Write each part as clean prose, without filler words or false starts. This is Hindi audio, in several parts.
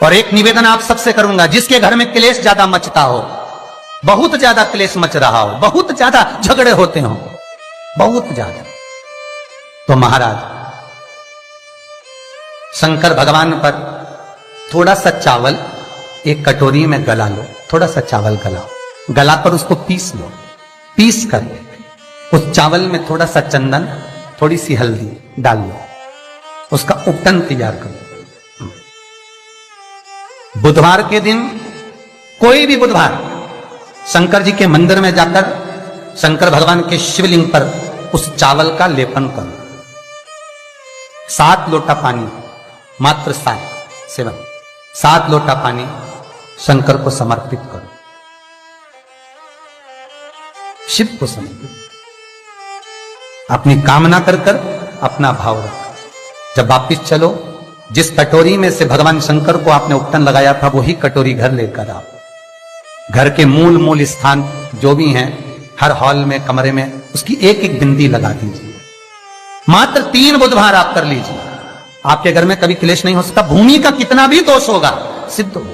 और एक निवेदन आप सबसे करूंगा, जिसके घर में क्लेश ज्यादा मचता हो, बहुत ज्यादा क्लेश मच रहा हो, बहुत ज्यादा झगड़े होते हो, बहुत ज्यादा, तो महाराज शंकर भगवान पर थोड़ा सा चावल एक कटोरी में गला लो, थोड़ा सा चावल गलाओ, गलाकर उसको पीस लो, पीस कर उस चावल में थोड़ा सा चंदन, थोड़ी सी हल्दी डाल लो, उसका उपटन तैयार करो। बुधवार के दिन, कोई भी बुधवार, शंकर जी के मंदिर में जाकर शंकर भगवान के शिवलिंग पर उस चावल का लेपन करो। 7 लोटा पानी, मात्र 7 लोटा पानी शंकर को समर्पित करो, शिव को समर्पित, अपनी कामना कर कर अपना भाव रखो। जब वापिस चलो, जिस कटोरी में से भगवान शंकर को आपने उपटन लगाया था, वही कटोरी घर लेकर आओ। घर के मूल स्थान जो भी हैं, हर हॉल में, कमरे में, उसकी एक एक बिंदी लगा दीजिए। मात्र 3 बुधवार आप कर लीजिए, आपके घर में कभी क्लेश नहीं हो सकता। भूमि का कितना भी दोष होगा, सिद्ध हो।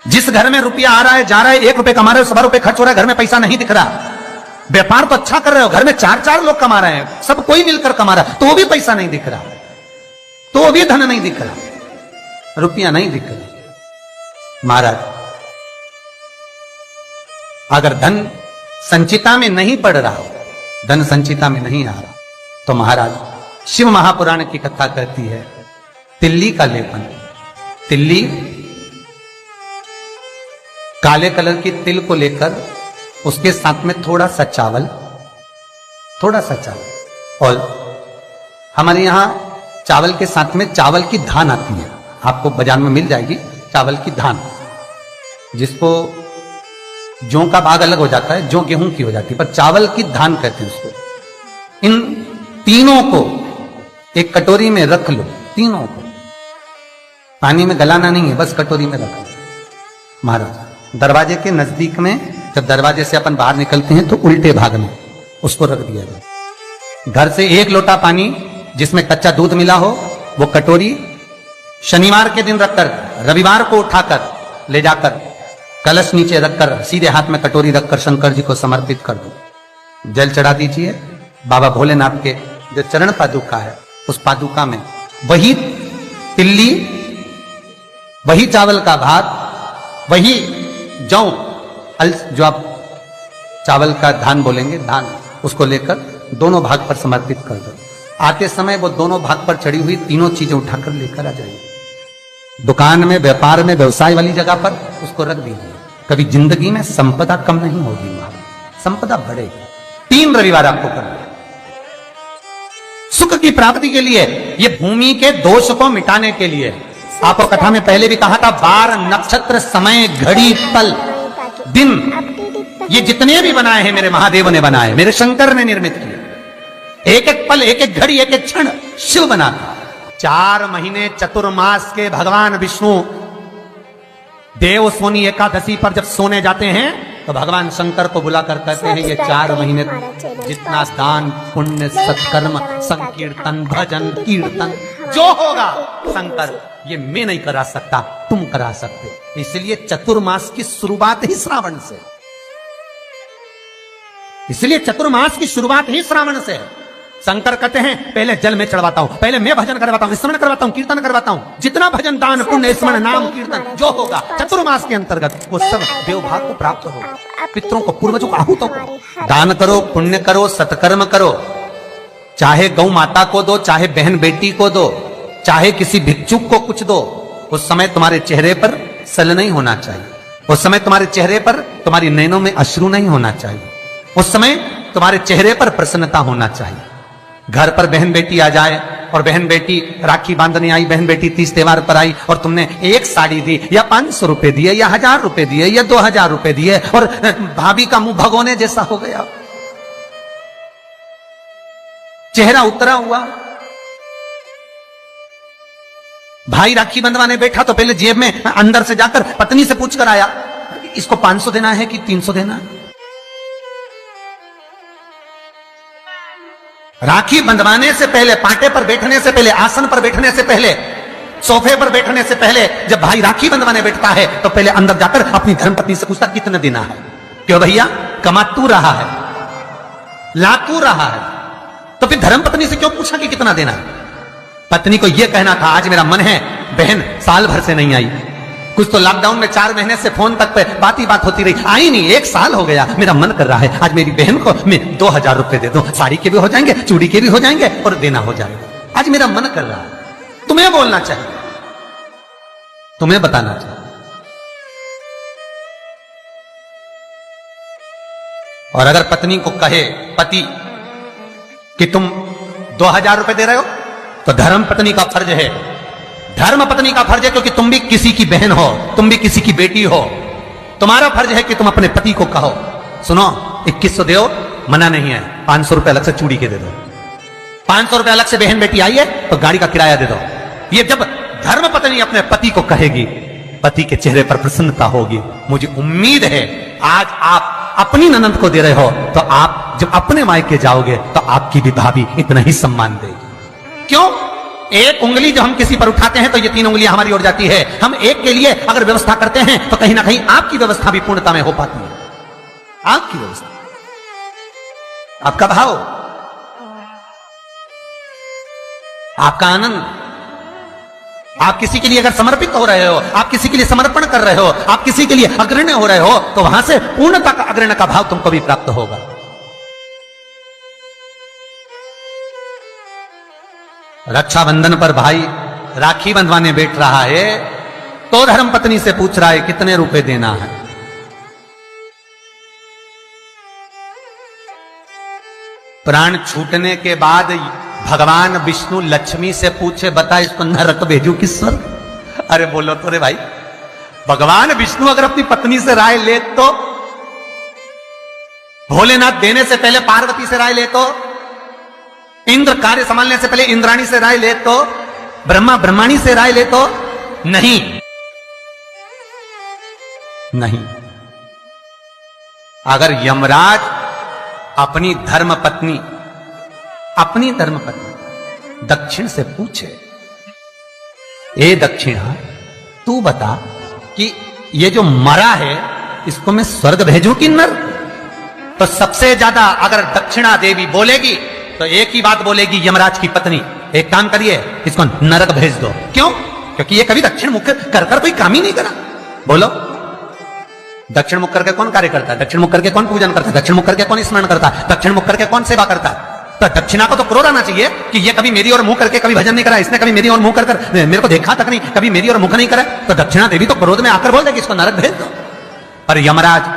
जिस घर में रुपया आ रहा है, जा रहा है, 1 रुपए कमा रहे हो, 100 रुपए खर्च हो रहा है, घर में पैसा नहीं दिख रहा, व्यापार तो अच्छा कर रहे हो, घर में 4-4 लोग कमा रहे हैं, सब कोई मिलकर कमा रहा है, तो भी पैसा नहीं दिख रहा, तो भी धन नहीं दिख रहा, रुपया नहीं दिख रहा। महाराज, अगर धन संचिता में नहीं पड़ रहा हो, धन संचिता में नहीं आ रहा, तो महाराज शिव महापुराण की कथा कहती है, तिल्ली का लेपन, तिल्ली काले कलर की तिल को लेकर उसके साथ में थोड़ा सा चावल, और हमारे यहां चावल के साथ में चावल की धान आती है, आपको बाजार में मिल जाएगी चावल की धान, जिसको जौ का भाग अलग हो जाता है, जौ गेहूं की हो जाती है, पर चावल की धान कहते हैं उसको। इन तीनों को एक कटोरी में रख लो, तीनों को पानी में गलाना नहीं है, बस कटोरी में रख लो। महाराज, दरवाजे के नजदीक में, जब दरवाजे से अपन बाहर निकलते हैं तो उल्टे भाग में उसको रख दिया जाए। घर से 1 लोटा पानी जिसमें कच्चा दूध मिला हो, वो कटोरी शनिवार के दिन रखकर, रविवार को उठाकर ले जाकर कलश नीचे रखकर, सीधे हाथ में कटोरी रखकर शंकर जी को समर्पित कर दो। जल चढ़ा दीजिए। बाबा भोलेनाथ के जो चरण पादुका है, उस पादुका में वही तिल्ली, वही चावल का भात, वही जौ, जो आप चावल का धान बोलेंगे, धान, उसको लेकर दोनों भाग पर समर्पित कर दो। आते समय वो दोनों भाग पर चढ़ी हुई तीनों चीजें उठाकर लेकर आ जाइए। दुकान में, व्यापार में, व्यवसाय वाली जगह पर उसको रख दीजिए। कभी जिंदगी में संपदा कम नहीं होगी, संपदा बढ़ेगी। 3 रविवार आपको करना है सुख की प्राप्ति के लिए, ये भूमि के दोष को मिटाने के लिए। आपको कथा में पहले भी कहा था, बार, नक्षत्र, समय, घड़ी, पल, दिन, ये जितने भी बनाए हैं मेरे महादेव ने बनाए, मेरे शंकर ने निर्मित किए। एक एक पल, एक एक घड़ी, एक एक क्षण शिव बनाता। 4 महीने चतुर्मास के भगवान विष्णु देव सोनी एकादशी पर जब सोने जाते हैं, तो भगवान शंकर को बुलाकर कहते हैं, ये 4 महीने जितना दान, पुण्य, सत्कर्म, संकीर्तन, भजन, कीर्तन जो होगा शंकर, ये मैं नहीं करा सकता, तुम करा सकते। इसलिए चतुर्मास की शुरुआत ही श्रावण से, इसलिए चतुर्मास की शुरुआत ही श्रावण से है। शंकर कहते हैं, पहले जल में चढ़वाता हूं, पहले मैं भजन करवाता हूं, स्मरण करवाता हूं, कीर्तन करवाता हूं, जितना भजन, दान, पुण्य, स्मरण, नाम, कीर्तन जो होगा चतुर्मास के अंतर्गत, वो सब देवभाग को प्राप्त होगा। पितरों को, पूर्वजों को आहूत करो, दान करो, पुण्य करो, सत्कर्म करो, चाहे गौ माता को दो, चाहे बहन बेटी को दो, चाहे किसी भिक्षुक को कुछ दो। उस समय तुम्हारे चेहरे पर सल नहीं होना चाहिए, उस समय तुम्हारे चेहरे पर, तुम्हारी नैनों में अश्रु नहीं होना चाहिए, उस समय तुम्हारे चेहरे पर प्रसन्नता होना चाहिए। घर पर बहन बेटी आ जाए और बहन बेटी राखी बांधने आई, बहन बेटी 30 त्योहार पर आई और तुमने एक साड़ी दी या 500 रुपए दिए या 1000 रुपए दिए या 2000 रुपए दिए और भाभी का मुंह भगोने जैसा हो गया, चेहरा उतरा हुआ। भाई राखी बंधवाने बैठा तो पहले जेब में अंदर से जाकर पत्नी से पूछकर आया, इसको 500 देना है कि 300 देना है। राखी बंधवाने से पहले, पांटे पर बैठने से पहले, आसन पर बैठने से पहले सोफे पर बैठने से पहले जब भाई राखी बंधवाने बैठता है तो पहले अंदर जाकर अपनी धर्मपत्नी से पूछता कितना देना है। क्यों भैया, कमा तू रहा है, ला तू रहा है, तो फिर धर्मपत्नी से क्यों पूछा कि कितना देना है। पत्नी को यह कहना था आज मेरा मन है, बहन साल भर से नहीं आई, कुछ तो लॉकडाउन में 4 महीने से फोन तक पे बात ही बात होती रही, आई नहीं, 1 साल हो गया, मेरा मन कर रहा है आज मेरी बहन को मैं 2000 रुपए दे दूं, साड़ी के भी हो जाएंगे, चूड़ी के भी हो जाएंगे और देना हो जाएगा, आज मेरा मन कर रहा है। तुम्हें बोलना चाहिए, तुम्हें बताना चाहिए। और अगर पत्नी को कहे पति कि तुम 2000 रुपए दे रहे हो तो धर्म पत्नी का फर्ज है, धर्म पत्नी का फर्ज है, क्योंकि तुम भी किसी की बहन हो, तुम भी किसी की बेटी हो, तुम्हारा फर्ज है कि तुम अपने पति को कहो सुनो 2100 दो, मना नहीं है, 500 रुपए अलग से चूड़ी के दे दो, 500 रुपए अलग से बहन बेटी आई है तो गाड़ी का किराया दे दो। ये जब धर्म पत्नी अपने पति को कहेगी, पति के चेहरे पर प्रसन्नता होगी। मुझे उम्मीद है आज आप अपनी ननंद को दे रहे हो तो आप जब अपने मायके जाओगे तो आपकी भी भाभी इतना ही सम्मान देगी। क्यों? एक उंगली जब हम किसी पर उठाते हैं तो ये 3 उंगलियां हमारी ओर जाती है। हम एक के लिए अगर व्यवस्था करते हैं तो कहीं ना कहीं आपकी व्यवस्था भी पूर्णता में हो पाती है। आपकी व्यवस्था, आपका भाव, आपका आनंद, आप किसी के लिए अगर समर्पित हो रहे हो, आप किसी के लिए समर्पण कर रहे हो, आप किसी के लिए अग्रण्य हो रहे हो तो वहां से पूर्णता का अग्रण्य का भाव तुमको भी प्राप्त होगा। रक्षाबंधन पर भाई राखी बंधवाने बैठ रहा है तो धर्मपत्नी से पूछ रहा है कितने रुपए देना है। प्राण छूटने के बाद भगवान विष्णु लक्ष्मी से पूछे बता इसको नरक भेजू कि स्वर्ग? अरे बोलो तो रे भाई, भगवान विष्णु अगर अपनी पत्नी से राय ले तो, भोलेनाथ देने से पहले पार्वती से राय ले तो, इंद्र कार्य संभालने से पहले इंद्राणी से राय ले तो, ब्रह्मा ब्रह्माणी से राय ले तो, नहीं नहीं। अगर यमराज अपनी धर्मपत्नी दक्षिण से पूछे, ए दक्षिणा तू बता कि ये जो मरा है इसको मैं स्वर्ग भेजूं कि नरक? तो सबसे ज्यादा अगर दक्षिणा देवी बोलेगी तो एक ही बात बोलेगी यमराज की पत्नी, एक काम करिए इसको नरक भेज दो। क्यों? क्योंकि ये कभी दक्षिण मुख कर कोई काम ही नहीं करा। बोलो, दक्षिण मुख करके कौन कार्य करता है? दक्षिण मुख करके कौन पूजन करता है? दक्षिण मुख करके कौन स्मरण करता है? दक्षिण मुख करके कौन सेवा करता है? तो दक्षिणा को तो क्रोध आना चाहिए कि ये कभी मेरी ओर मुंह करके कभी भजन नहीं करा, इसने कभी मेरी ओर मुंह कर मेरे को देखा तक नहीं, कभी मेरी ओर मुख नहीं करा। तो दक्षिणा देवी तो क्रोध में आकर बोल देगी इसको नरक भेज दो। पर यमराज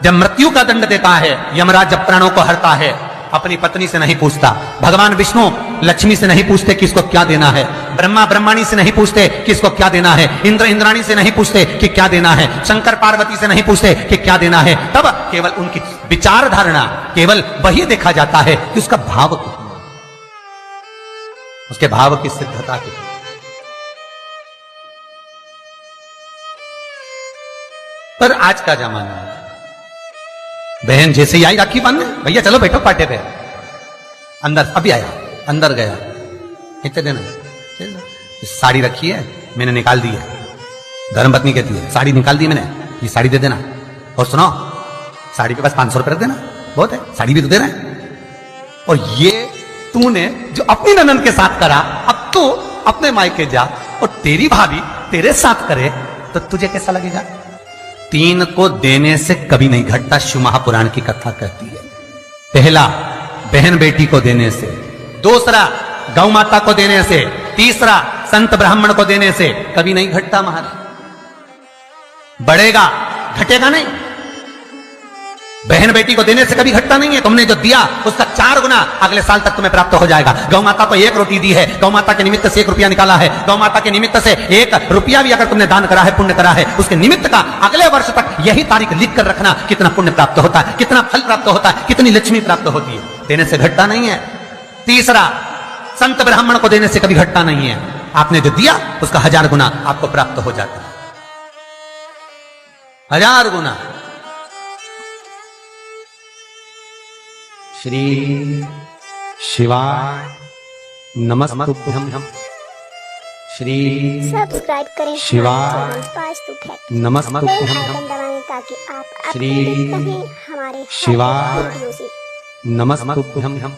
जब मृत्यु का दंड देता है, यमराज जब प्राणों को हरता है, अपनी पत्नी से नहीं पूछता, भगवान विष्णु लक्ष्मी से नहीं पूछते कि इसको क्या देना है, ब्रह्मा ब्रह्माणी से नहीं पूछते कि इसको क्या देना है, इंद्र इंद्राणी से नहीं पूछते कि क्या देना है, शंकर पार्वती से नहीं पूछते कि क्या देना है। तब केवल उनकी विचार धारणा, केवल वही देखा जाता है कि उसका भाव कितना, उसके भाव की सिद्धता कितनी। पर आज का जमाना है, बहन जैसे ही आई राखी बांधने, भैया चलो बैठो पाटे पे, अंदर अभी आया, अंदर गया, कितने देना? साड़ी रखी है मैंने निकाल दी है, धर्मपत्नी कहती है साड़ी निकाल दी मैंने, ये साड़ी दे देना। और सुनो, साड़ी के पास 500 रुपए रख देना, बहुत है, साड़ी भी तो देना है। और ये तूने जो अपनी ननद के साथ करा, अब तू अपने मायके जा और तेरी भाभी तेरे साथ करे तो तुझे कैसा लगेगा? 3 को देने से कभी नहीं घटता, शिव महापुराण की कथा कहती है। पहला बहन बेटी को देने से, दूसरा गौ माता को देने से, तीसरा संत ब्राह्मण को देने से कभी नहीं घटता महाराज। बढ़ेगा, घटेगा नहीं। बहन बेटी को देने से कभी घटता नहीं है। तुमने जो दिया उसका 4 गुना अगले साल तक तुम्हें प्राप्त हो जाएगा। गौ माता को 1 रोटी दी है, गौ माता के निमित्त से 1 रुपया निकाला है, गौ माता के निमित्त से 1 रुपया भी अगर तुमने दान करा है, पुण्य करा है, उसके निमित्त का अगले वर्ष तक यही तारीख लिख कर रखना, कितना पुण्य प्राप्त होता है, कितना फल प्राप्त होता है, कितनी लक्ष्मी प्राप्त होती है। देने से घटता नहीं है। तीसरा, संत ब्राह्मण को देने से कभी घटता नहीं है। आपने जो दिया उसका 1000 गुना आपको प्राप्त हो जाता है, 1000 गुना। श्री शिवाय नमस्तुभ्यं श्री सब्सक्राइब करें शिवाय नमस्तुभ्यं दबाएं ताकि आप श्री रहे हमारे शिवाय वीडियो से। नमस्तुभ्यं।